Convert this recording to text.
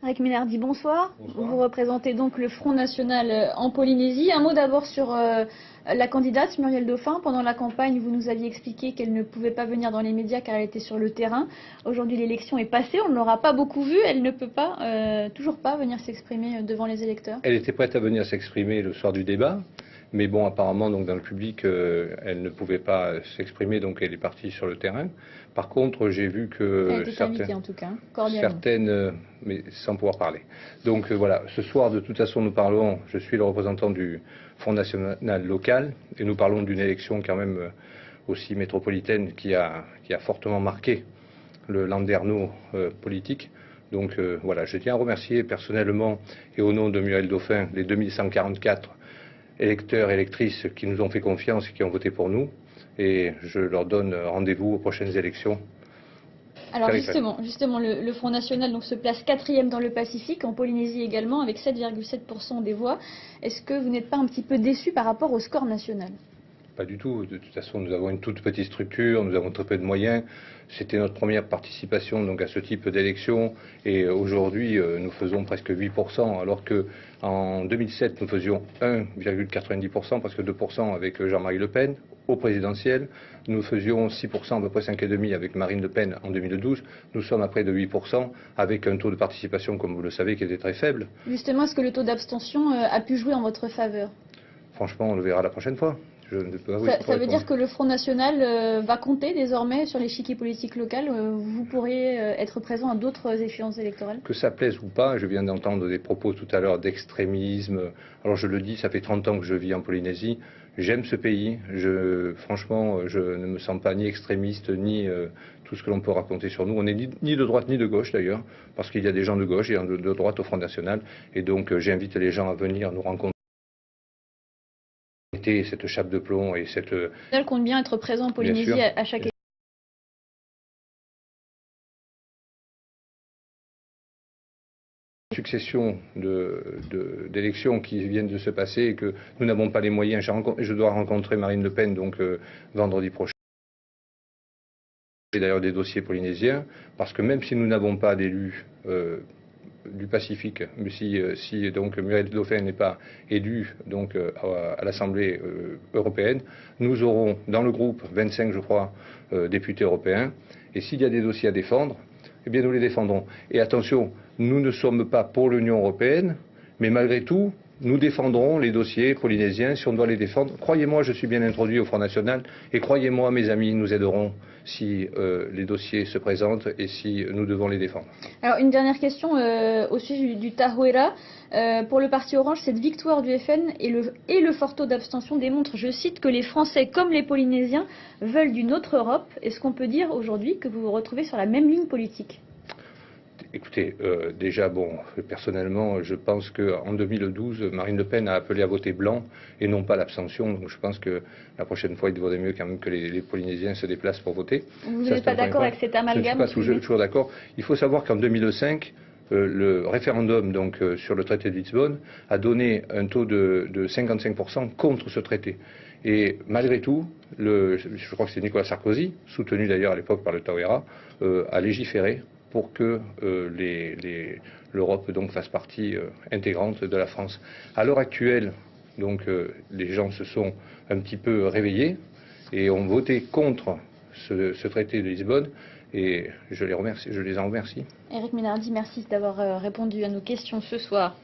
Eric Ménardi, bonsoir. Bonsoir. Vous représentez donc le Front National en Polynésie. Un mot d'abord sur la candidate Muriel Dauphin. Pendant la campagne, vous nous aviez expliqué qu'elle ne pouvait pas venir dans les médias car elle était sur le terrain. Aujourd'hui, l'élection est passée, on ne l'aura pas beaucoup vue. Elle ne peut pas, toujours pas venir s'exprimer devant les électeurs. Elle était prête à venir s'exprimer le soir du débat, mais bon, apparemment, donc dans le public, elle ne pouvait pas s'exprimer, donc elle est partie sur le terrain. Par contre, j'ai vu que Elle était invitée en tout cas, cordialement. certaines, mais sans pouvoir parler. Donc voilà, ce soir, de toute façon, nous parlons, je suis le représentant du Front National local, et nous parlons d'une élection quand même aussi métropolitaine qui a fortement marqué le landerneau politique. Donc voilà, je tiens à remercier personnellement et au nom de Muriel Dauphin les 2144 électeurs et électrices qui nous ont fait confiance et qui ont voté pour nous. Et je leur donne rendez-vous aux prochaines élections. Alors justement, le Front National donc, se place 4e dans le Pacifique, en Polynésie également, avec 7,7% des voix. Est-ce que vous n'êtes pas un petit peu déçu par rapport au score national ? Pas du tout. De toute façon, nous avons une toute petite structure, nous avons très peu de moyens. C'était notre première participation donc, à ce type d'élection. Et aujourd'hui, nous faisons presque 8%, alors qu'en 2007, nous faisions 1,90%, presque 2% avec Jean-Marie Le Pen. Au présidentiel, nous faisions 6%, à peu près 5,5% avec Marine Le Pen en 2012. Nous sommes à près de 8%, avec un taux de participation, comme vous le savez, qui était très faible. Justement, est-ce que le taux d'abstention a pu jouer en votre faveur ? Franchement, on le verra la prochaine fois. Ça veut dire que le Front National va compter désormais sur l'échiquier politique local. Vous pourrez être présent à d'autres échéances électorales ? Que ça plaise ou pas, je viens d'entendre des propos tout à l'heure d'extrémisme. Alors je le dis, ça fait 30 ans que je vis en Polynésie. J'aime ce pays. Franchement, je ne me sens pas ni extrémiste, ni tout ce que l'on peut raconter sur nous. On n'est ni de droite ni de gauche d'ailleurs, parce qu'il y a des gens de gauche et de droite au Front National. Et donc j'invite les gens à venir nous rencontrer. Cette chape de plomb et cette... Elle compte bien être présent en Polynésie à chaque succession d'élections qui viennent de se passer et que nous n'avons pas les moyens. Je dois rencontrer Marine Le Pen donc vendredi prochain. Et d'ailleurs des dossiers polynésiens, parce que même si nous n'avons pas d'élus du Pacifique, mais si donc Muriel Dauphin n'est pas élue donc à l'Assemblée européenne, nous aurons dans le groupe 25, je crois, députés européens. Et s'il y a des dossiers à défendre, eh bien nous les défendrons. Et attention, nous ne sommes pas pour l'Union européenne, mais malgré tout, nous défendrons les dossiers polynésiens si on doit les défendre. Croyez-moi, je suis bien introduit au Front National et croyez-moi, mes amis, nous aiderons si les dossiers se présentent et si nous devons les défendre. Alors une dernière question au sujet du Tahuera. Pour le parti Orange, cette victoire du FN et le fort taux d'abstention démontrent, je cite, que les Français comme les Polynésiens veulent d'une autre Europe. Est-ce qu'on peut dire aujourd'hui que vous vous retrouvez sur la même ligne politique ? Écoutez, déjà, bon, personnellement, je pense qu'en 2012, Marine Le Pen a appelé à voter blanc et non pas l'abstention. Donc je pense que la prochaine fois, il vaudrait mieux quand même que les Polynésiens se déplacent pour voter. Vous n'êtes pas d'accord avec cet amalgame ? Je ne suis pas toujours d'accord. Il faut savoir qu'en 2005, le référendum donc, sur le traité de Lisbonne a donné un taux de 55% contre ce traité. Et malgré tout, je crois que c'est Nicolas Sarkozy, soutenu d'ailleurs à l'époque par le Tahuera, a légiféré pour que l'Europe donc fasse partie intégrante de la France. À l'heure actuelle, donc les gens se sont un petit peu réveillés et ont voté contre ce traité de Lisbonne et je les en remercie. Eric Ménardi, merci d'avoir répondu à nos questions ce soir.